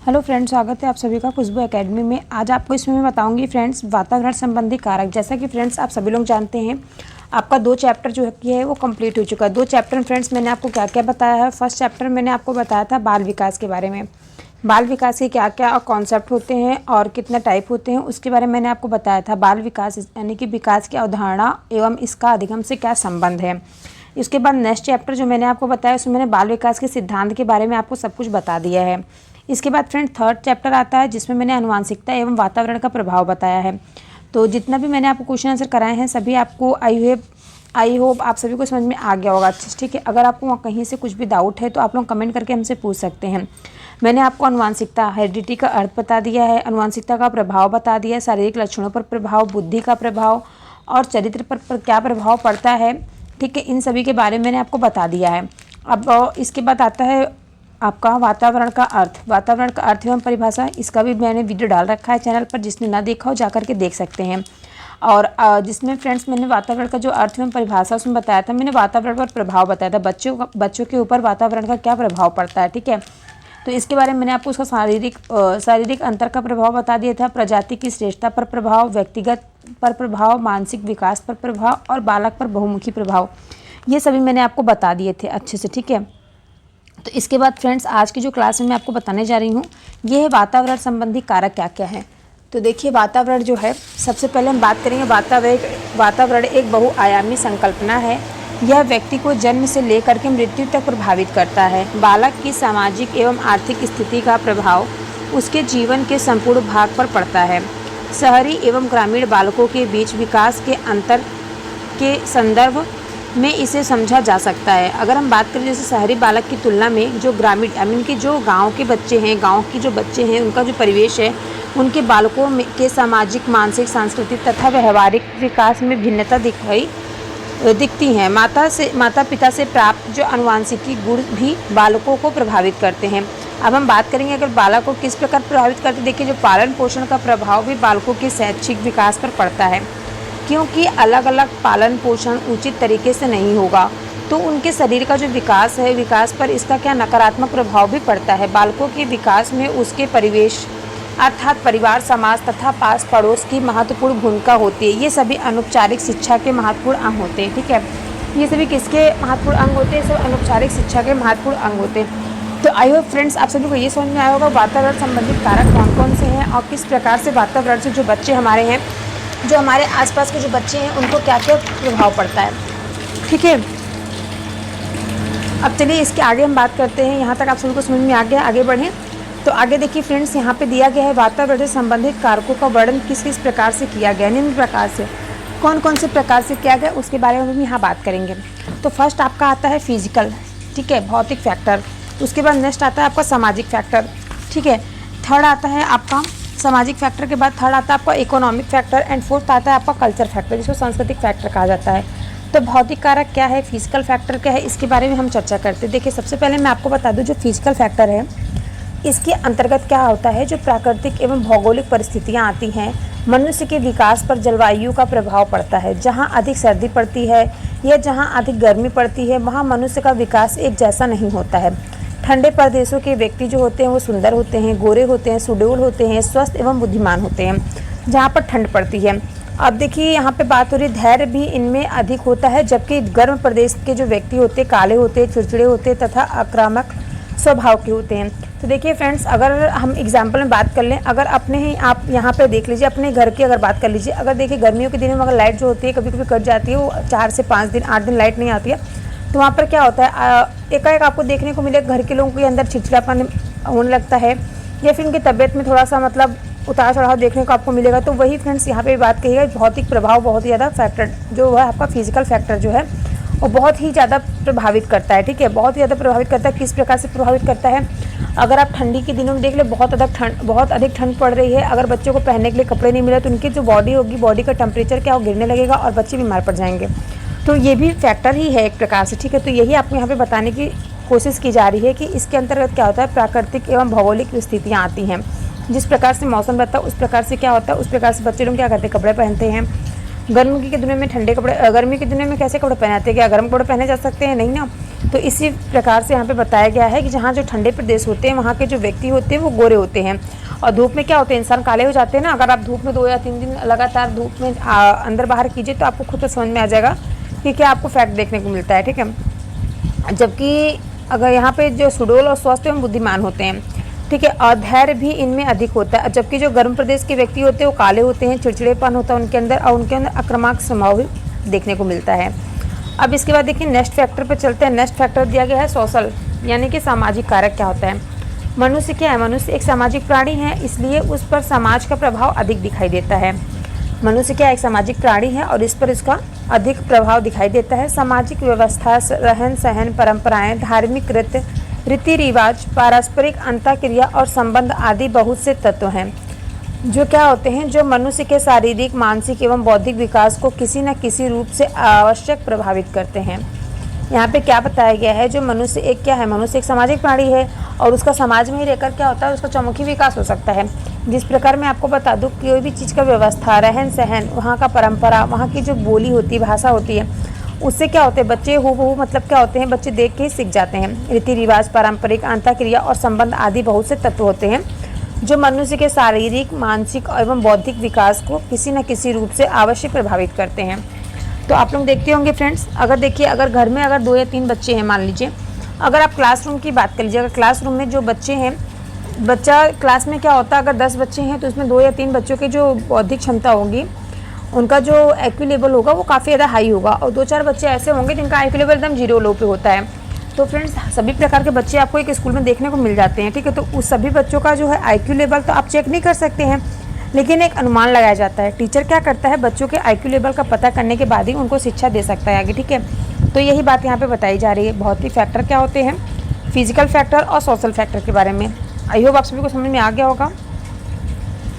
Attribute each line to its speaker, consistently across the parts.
Speaker 1: Hello friends, स्वागत है आप सभी का खुशबू एकेडमी में। आज आपको इसमें मैं बताऊंगी फ्रेंड्स वातावरण संबंधी कारक। जैसा कि फ्रेंड्स आप सभी लोग जानते हैं, आपका 2 चैप्टर जो है वो कंप्लीट हो चुका है। 2 चैप्टर में फ्रेंड्स मैंने आपको क्या क्या बताया है। फर्स्ट चैप्टर मैंने आपको बताया था बाल विकास के बारे में। बाल विकास के क्या क्या कॉन्सेप्ट होते हैं और कितने टाइप होते हैं उसके बारे में मैंने आपको बताया था। बाल विकास यानी कि विकास की अवधारणा एवं इसका अधिगम से क्या संबंध है। इसके बाद नेक्स्ट चैप्टर जो मैंने आपको बताया उसमें मैंने बाल विकास के सिद्धांत के बारे में आपको सब कुछ बता दिया है। इसके बाद फ्रेंड थर्ड चैप्टर आता है जिसमें मैंने आनुवांशिकता एवं वातावरण का प्रभाव बताया है। तो जितना भी मैंने आपको क्वेश्चन आंसर कराए हैं सभी आपको आई होप आप सभी को समझ में आ गया होगा अच्छे से। ठीक है, अगर आपको वहाँ कहीं से कुछ भी डाउट है तो आप लोग कमेंट करके हमसे पूछ सकते हैं। मैंने आपको आनुवांशिकता हेरिडिटी का अर्थ बता दिया है, आनुवांशिकता का प्रभाव बता दिया है, शारीरिक लक्षणों पर प्रभाव, बुद्धि का प्रभाव और चरित्र पर क्या प्रभाव पड़ता है। ठीक है, इन सभी के बारे में मैंने आपको बता दिया है। अब इसके बाद आता है आपका वातावरण का अर्थ। वातावरण का अर्थ एवं परिभाषा, इसका भी मैंने वीडियो डाल रखा है चैनल पर, जिसने ना देखा हो जा करके देख सकते हैं। और जिसमें फ्रेंड्स मैंने वातावरण का जो अर्थ एवं परिभाषा उसमें बताया था, मैंने वातावरण पर प्रभाव बताया था, बच्चों के ऊपर वातावरण का क्या प्रभाव पड़ता है। ठीक है, तो इसके बारे में मैंने आपको उसका शारीरिक अंतर का प्रभाव बता दिया था, प्रजाति की श्रेष्ठता पर प्रभाव, व्यक्तिगत पर प्रभाव, मानसिक विकास पर प्रभाव और बालक पर बहुमुखी प्रभाव, ये सभी मैंने आपको बता दिए थे अच्छे से। ठीक है, तो इसके बाद फ्रेंड्स आज की जो क्लास में मैं आपको बताने जा रही हूँ ये है वातावरण संबंधी कारक क्या क्या है। तो देखिए, वातावरण जो है, सबसे पहले हम बात करेंगे वातावरण एक बहुआयामी संकल्पना है। यह व्यक्ति को जन्म से लेकर के मृत्यु तक प्रभावित करता है। बालक की सामाजिक एवं आर्थिक स्थिति का प्रभाव उसके जीवन के संपूर्ण भाग पर पड़ता है। शहरी एवं ग्रामीण बालकों के बीच विकास के अंतर के संदर्भ में इसे समझा जा सकता है। अगर हम बात करें जैसे शहरी बालक की तुलना में जो ग्रामीण की जो गांव के बच्चे हैं, गांव की जो बच्चे हैं उनका जो परिवेश है, उनके बालकों में के सामाजिक, मानसिक, सांस्कृतिक तथा व्यवहारिक विकास में भिन्नता दिखती हैं। माता पिता से प्राप्त जो आनुवांशिकी गुण भी बालकों को प्रभावित करते हैं। अब हम बात करेंगे अगर बालक को किस प्रकार प्रभावित करते हैं। देखिए, जो पालन पोषण का प्रभाव भी बालकों के शैक्षिक विकास पर पड़ता है, क्योंकि अलग अलग पालन पोषण उचित तरीके से नहीं होगा तो उनके शरीर का जो विकास है, विकास पर इसका क्या नकारात्मक प्रभाव भी पड़ता है। बालकों के विकास में उसके परिवेश अर्थात परिवार, समाज तथा पास पड़ोस की महत्वपूर्ण भूमिका होती है। ये सभी अनौपचारिक शिक्षा के महत्वपूर्ण अंग होते हैं। ठीक है, ये सभी किसके महत्वपूर्ण अंग होते हैं? सब अनौपचारिक शिक्षा के महत्वपूर्ण अंग होते हैं। तो आई होप फ्रेंड्स आप सभी को ये समझ में आया होगा वातावरण संबंधित कारक कौन कौन से हैं और किस प्रकार से वातावरण से जो बच्चे हमारे हैं, जो हमारे आसपास के जो बच्चे हैं उनको क्या क्या प्रभाव पड़ता है। ठीक है, अब चलिए इसके आगे हम बात करते हैं। यहाँ तक आप सभी को समझ में आ गया, आगे बढ़ें। तो आगे देखिए फ्रेंड्स, यहाँ पे दिया गया है वातावरण से संबंधित कारकों का वर्णन किस किस प्रकार से किया गया, निम्न प्रकार से कौन कौन से प्रकार से किया गया उसके बारे में हम यहाँ बात करेंगे। तो फर्स्ट आपका आता है फिजिकल, ठीक है, भौतिक फैक्टर। उसके बाद नेक्स्ट आता है आपका सामाजिक फैक्टर। ठीक है, थर्ड आता है आपका सामाजिक फैक्टर के बाद थर्ड आता है आपका इकोनॉमिक फैक्टर एंड फोर्थ आता है आपका कल्चर फैक्टर, जिसको सांस्कृतिक फैक्टर कहा जाता है। तो भौतिक कारक क्या है, फिजिकल फैक्टर क्या है, इसके बारे में हम चर्चा करते हैं। देखिए, सबसे पहले मैं आपको बता दूं जो फिजिकल फैक्टर है इसके अंतर्गत क्या होता है, जो प्राकृतिक एवं भौगोलिक परिस्थितियाँ आती हैं, मनुष्य के विकास पर जलवायु का प्रभाव पड़ता है। जहाँ अधिक सर्दी पड़ती है या जहाँ अधिक गर्मी पड़ती है वहाँ मनुष्य का विकास एक जैसा नहीं होता है। ठंडे प्रदेशों के व्यक्ति जो होते हैं वो सुंदर होते हैं, गोरे होते हैं, सुडौल होते हैं, स्वस्थ एवं बुद्धिमान होते हैं जहाँ पर ठंड पड़ती है। अब देखिए यहाँ पे बात हो रही है, धैर्य भी इनमें अधिक होता है, जबकि गर्म प्रदेश के जो व्यक्ति होते हैं काले होते हैं, चिड़चिड़े होते हैं तथा आक्रामक स्वभाव के होते हैं। तो देखिए फ्रेंड्स, अगर हम एग्जाम्पल में बात कर लें, अगर अपने ही आप यहाँ पे देख लीजिए, अपने घर की अगर बात कर लीजिए, अगर देखिए गर्मियों के दिनों में अगर लाइट जो होती है कभी कभी कट जाती है, वो 4 से 5 दिन 8 दिन लाइट नहीं आती है, तो वहाँ पर क्या होता है, एकाएक आपको देखने को मिलेगा घर के लोगों के अंदर चिड़चिड़ापन होने लगता है या फिर उनकी तबीयत में थोड़ा सा मतलब उतार चढ़ाव देखने को आपको मिलेगा। तो वही फ्रेंड्स यहाँ पे बात कही है, भौतिक प्रभाव बहुत ही ज़्यादा फैक्टर जो है आपका फिजिकल फैक्टर जो है वो बहुत ही ज़्यादा प्रभावित करता है। ठीक है, बहुत ही ज़्यादा प्रभावित करता है। किस प्रकार से प्रभावित करता है, अगर आप ठंडी के दिनों में देख ले बहुत अधिक ठंड पड़ रही है, अगर बच्चों को पहनने के लिए कपड़े नहीं मिले तो उनकी जो बॉडी होगी, बॉडी का टेम्परेचर क्या हो गिरने लगेगा और बच्चे बीमार पड़ जाएंगे। तो ये भी फैक्टर ही है एक प्रकार से। ठीक है, तो यही आपको यहाँ पे बताने की कोशिश की जा रही है कि इसके अंतर्गत क्या होता है, प्राकृतिक एवं भौगोलिक स्थितियाँ आती हैं। जिस प्रकार से मौसम रहता है उस प्रकार से क्या होता है, उस प्रकार से बच्चे लोग क्या करते हैं, कपड़े पहनते हैं। गर्मी के दिनों में ठंडे कपड़े, गर्मी के दिनों में कैसे कपड़े पहनाते हैं, क्या गर्म कपड़े पहने जा सकते हैं? नहीं ना। तो इसी प्रकार से यहाँ पे बताया गया है कि जहाँ जो ठंडे प्रदेश होते हैं वहाँ के जो व्यक्ति होते हैं वो गोरे होते हैं, और धूप में क्या होते हैं, इंसान काले हो जाते हैं ना। अगर आप धूप में 2 या 3 दिन लगातार धूप में अंदर बाहर कीजिए तो आपको खुद तो समझ में आ जाएगा कि क्या आपको फैक्ट देखने को मिलता है, ठीक है। जबकि अगर यहाँ पे जो सुडौल और स्वस्थ एवं बुद्धिमान होते हैं, ठीक है, और धैर्य भी इनमें अधिक होता है। जबकि जो गर्म प्रदेश के व्यक्ति होते हैं वो काले होते हैं, चिड़चिड़ेपन होता है उनके अंदर, और उनके अंदर आक्रामक स्वभाव भी देखने को मिलता है। अब इसके बाद देखिए नेक्स्ट फैक्टर पर चलते हैं। नेक्स्ट फैक्टर दिया गया है सोशल, यानी कि सामाजिक कारक क्या होता है। मनुष्य क्या है, मनुष्य एक सामाजिक प्राणी है, इसलिए उस पर समाज का प्रभाव अधिक दिखाई देता है। मनुष्य क्या एक सामाजिक प्राणी है और इस पर इसका अधिक प्रभाव दिखाई देता है। सामाजिक व्यवस्था, रहन सहन, परंपराएं, धार्मिक रीति रिवाज, पारस्परिक अंतःक्रिया और संबंध आदि बहुत से तत्व हैं जो क्या होते हैं, जो मनुष्य के शारीरिक, मानसिक एवं बौद्धिक विकास को किसी न किसी रूप से आवश्यक प्रभावित करते हैं। यहाँ पे क्या बताया गया है, जो मनुष्य एक क्या है, मनुष्य एक सामाजिक प्राणी है और उसका समाज में ही रहकर क्या होता है, उसका चौमुखी विकास हो सकता है। जिस प्रकार मैं आपको बता दूँ, कोई भी चीज़ का व्यवस्था, रहन सहन, वहाँ का परंपरा, वहाँ की जो बोली होती है, भाषा होती है, उससे क्या होते हैं बच्चे हूबहू मतलब क्या होते हैं, बच्चे देख के ही सीख जाते हैं। रीति रिवाज, पारंपरिक, अंतःक्रिया और संबंध आदि बहुत से तत्व होते हैं जो मनुष्य के शारीरिक, मानसिक एवं बौद्धिक विकास को किसी न किसी रूप से अवश्य प्रभावित करते हैं। तो आप लोग देखते होंगे फ्रेंड्स, अगर देखिए अगर घर में अगर 2 या 3 बच्चे हैं, मान लीजिए अगर आप क्लासरूम की बात कर लीजिए, अगर क्लासरूम में जो बच्चे हैं, बच्चा क्लास में क्या होता है, अगर 10 बच्चे हैं तो उसमें 2 या 3 बच्चों की जो बौद्धिक क्षमता होगी, उनका जो IQ लेवल होगा वो काफ़ी ज़्यादा हाई होगा, और 2-4 बच्चे ऐसे होंगे जिनका IQ लेवल एकदम 0 लो पे होता है। तो फ्रेंड्स सभी प्रकार के बच्चे आपको एक स्कूल में देखने को मिल जाते हैं, ठीक है। तो उस सभी बच्चों का जो है IQ लेवल तो आप चेक नहीं कर सकते हैं, लेकिन एक अनुमान लगाया जाता है। टीचर क्या करता है, बच्चों के IQ लेवल का पता करने के बाद ही उनको शिक्षा दे सकता है आगे, ठीक है। तो यही बात यहाँ पे बताई जा रही है। बहुत ही फैक्टर क्या होते हैं, फिजिकल फैक्टर और सोशल फैक्टर के बारे में। आई होप आप सभी को समझ में आ गया होगा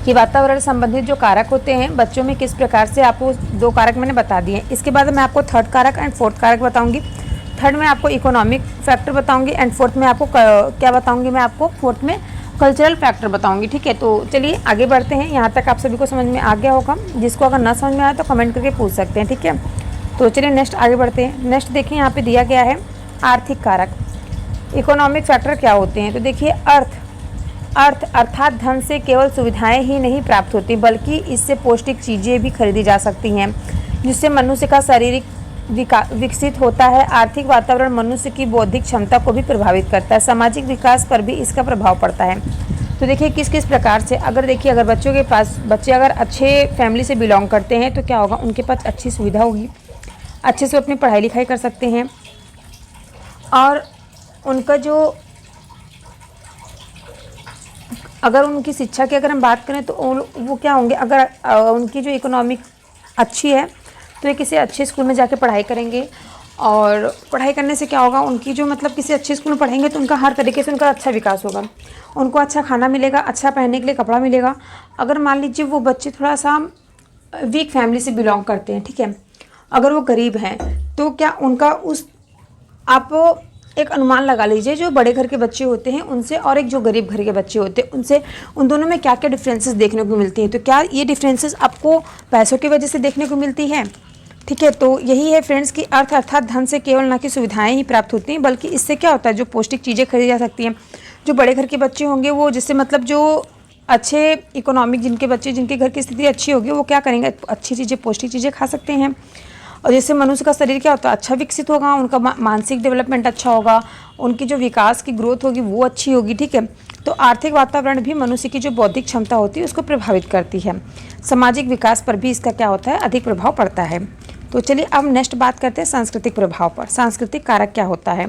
Speaker 1: कि वातावरण संबंधित जो कारक होते हैं बच्चों में किस प्रकार से, आपको 2 कारक मैंने बता दिए। इसके बाद मैं आपको 3rd कारक एंड 4th कारक बताऊंगी। 3rd में आपको इकोनॉमिक फैक्टर बताऊंगी एंड 4th में आपको क्या बताऊंगी, मैं आपको 4th में कल्चरल फैक्टर बताऊंगी, ठीक है। तो चलिए आगे बढ़ते हैं। यहाँ तक आप सभी को समझ में आ गया होगा, जिसको अगर ना समझ में आए तो कमेंट करके पूछ सकते हैं, ठीक है। तो चलिए नेक्स्ट आगे बढ़ते हैं। नेक्स्ट देखिए यहाँ पे दिया गया है आर्थिक कारक। इकोनॉमिक फैक्टर क्या होते हैं, तो देखिए अर्थ अर्थात धन से केवल सुविधाएं ही नहीं प्राप्त होती, बल्कि इससे पौष्टिक चीज़ें भी खरीदी जा सकती हैं, जिससे मनुष्य का शारीरिक विकसित होता है। आर्थिक वातावरण मनुष्य की बौद्धिक क्षमता को भी प्रभावित करता है। सामाजिक विकास पर भी इसका प्रभाव पड़ता है। तो देखिए किस किस प्रकार से, अगर देखिए अगर बच्चों के पास, बच्चे अगर अच्छे फैमिली से बिलोंग करते हैं तो क्या होगा, उनके पास अच्छी सुविधा होगी, अच्छे से अपनी पढ़ाई लिखाई कर सकते हैं, और उनका जो अगर उनकी शिक्षा की अगर हम बात करें तो वो क्या होंगे, अगर उनकी जो इकोनॉमिक अच्छी है तो ये किसी अच्छे स्कूल में जाके पढ़ाई करेंगे, और पढ़ाई करने से क्या होगा, उनकी जो मतलब किसी अच्छे स्कूल में पढ़ेंगे तो उनका हर तरीके से उनका अच्छा विकास होगा, उनको अच्छा खाना मिलेगा, अच्छा पहनने के लिए कपड़ा मिलेगा। अगर मान लीजिए वो बच्चे थोड़ा सा वीक फैमिली से बिलोंग करते हैं, ठीक है, अगर वो गरीब हैं तो क्या उनका उस, आप एक अनुमान लगा लीजिए, जो बड़े घर के बच्चे होते हैं उनसे और एक जो गरीब घर के बच्चे होते हैं उनसे, उन दोनों में क्या क्या डिफरेंसेस देखने को मिलती हैं। तो क्या ये डिफरेंसेस आपको पैसों की वजह से देखने को मिलती है, ठीक है। तो यही है फ्रेंड्स कि अर्थ अर्थात धन से केवल ना कि सुविधाएं ही प्राप्त होती हैं, बल्कि इससे क्या होता है, जो पौष्टिक चीज़ें खरीदी जा सकती हैं। जो बड़े घर के बच्चे होंगे वो जिससे मतलब जो अच्छे इकोनॉमिक जिनके बच्चे, जिनके घर की स्थिति अच्छी होगी, वो क्या करेंगे, अच्छी चीज़ें, पौष्टिक चीज़ें खा सकते हैं, और जिससे मनुष्य का शरीर क्या होता है, अच्छा विकसित होगा, उनका मानसिक डेवलपमेंट अच्छा होगा, उनकी जो विकास की ग्रोथ होगी वो अच्छी होगी, ठीक है। तो आर्थिक वातावरण भी मनुष्य की जो बौद्धिक क्षमता होती है उसको प्रभावित करती है। सामाजिक विकास पर भी इसका क्या होता है, अधिक प्रभाव पड़ता है। तो चलिए अब नेक्स्ट बात करते हैं सांस्कृतिक प्रभाव पर। सांस्कृतिक कारक क्या होता है,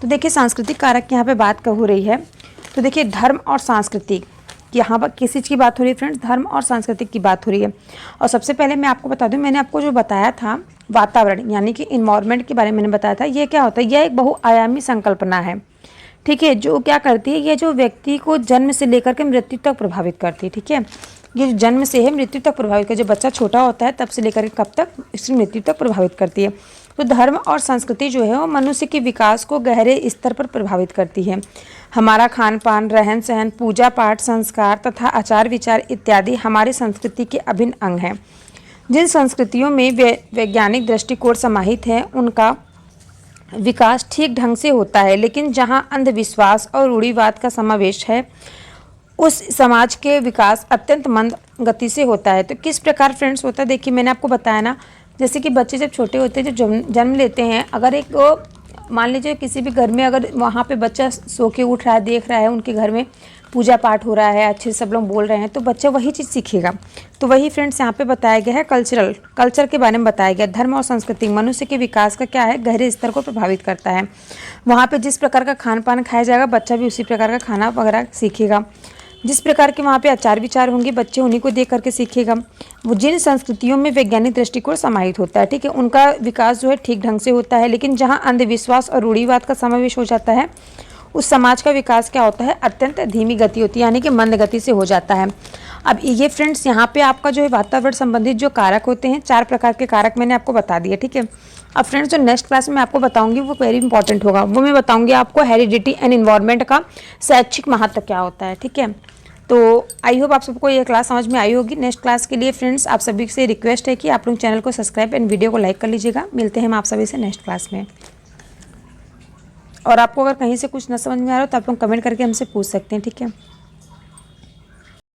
Speaker 1: तो देखिए सांस्कृतिक कारक यहाँ पे बात हो रही है। तो देखिए धर्म और सांस्कृतिक, यहाँ पर किस चीज़ की बात हो रही है फ्रेंड्स, धर्म और सांस्कृतिक की बात हो रही है। और सबसे पहले मैं आपको बता दूं, मैंने आपको जो बताया था वातावरण यानी कि इन्वायरमेंट के बारे में मैंने बताया था, ये क्या होता है, यह एक बहुआयामी संकल्पना है, ठीक है, जो क्या करती है, ये जो व्यक्ति को जन्म से लेकर के मृत्यु तक प्रभावित करती है, ठीक है। ये जो जन्म से है मृत्यु तक प्रभावित करती है, जब बच्चा छोटा होता है तब से लेकर के कब तक, इसकी मृत्यु तक प्रभावित करती है। तो धर्म और संस्कृति जो है वो मनुष्य के विकास को गहरे स्तर पर प्रभावित करती है। हमारा खान पान, रहन सहन, पूजा पाठ, संस्कार तथा आचार विचार इत्यादि हमारी संस्कृति के अभिन्न अंग हैं। जिन संस्कृतियों में वैज्ञानिक दृष्टिकोण समाहित है, उनका विकास ठीक ढंग से होता है, लेकिन जहाँ अंधविश्वास और रूढ़िवाद का समावेश है उस समाज के विकास अत्यंत मंद गति से होता है। तो किस प्रकार फ्रेंड्स होता है, देखिए मैंने आपको बताया ना, जैसे कि बच्चे जब छोटे होते हैं, जब जन्म लेते हैं, अगर एक मान लीजिए किसी भी घर में अगर वहाँ पे बच्चा सो के उठ रहा है, देख रहा है उनके घर में पूजा पाठ हो रहा है, अच्छे से सब लोग बोल रहे हैं, तो बच्चा वही चीज़ सीखेगा। तो वही फ्रेंड्स यहाँ पे बताया गया है, कल्चर के बारे में बताया गया। धर्म और संस्कृति मनुष्य के विकास का क्या है, गहरे स्तर को प्रभावित करता है। वहाँ पे जिस प्रकार का खान पान खाया जाएगा, बच्चा भी उसी प्रकार का खाना वगैरह सीखेगा। जिस प्रकार के वहाँ पे आचार विचार होंगे, बच्चे उन्हीं को देख करके सीखेगा। वो जिन संस्कृतियों में वैज्ञानिक दृष्टिकोण समाहित होता है, ठीक है, उनका विकास जो है ठीक ढंग से होता है, लेकिन जहाँ अंधविश्वास और रूढ़िवाद का समावेश हो जाता है उस समाज का विकास क्या होता है, अत्यंत धीमी गति होती है, यानी कि मंद गति से हो जाता है। अब ये फ्रेंड्स यहाँ पे आपका जो है वातावरण संबंधित जो कारक होते हैं, 4 प्रकार के कारक मैंने आपको बता दिए, ठीक है। अब फ्रेंड्स जो नेक्स्ट क्लास में आपको बताऊंगी वो वेरी इंपॉर्टेंट होगा, वो मैं बताऊंगी आपको हेरिडिटी एंड इन्वायरमेंट का शैक्षिक महत्व क्या होता है, ठीक है। तो आई होप आप सबको ये क्लास समझ में आई होगी। नेक्स्ट क्लास के लिए फ्रेंड्स आप सभी से रिक्वेस्ट है कि आप लोग चैनल को सब्सक्राइब एंड वीडियो को लाइक कर लीजिएगा। मिलते हैं हम आप सभी से नेक्स्ट क्लास में। और आपको अगर कहीं से कुछ ना समझ में आ रहा हो तो आप लोग कमेंट करके हमसे पूछ सकते हैं, ठीक है।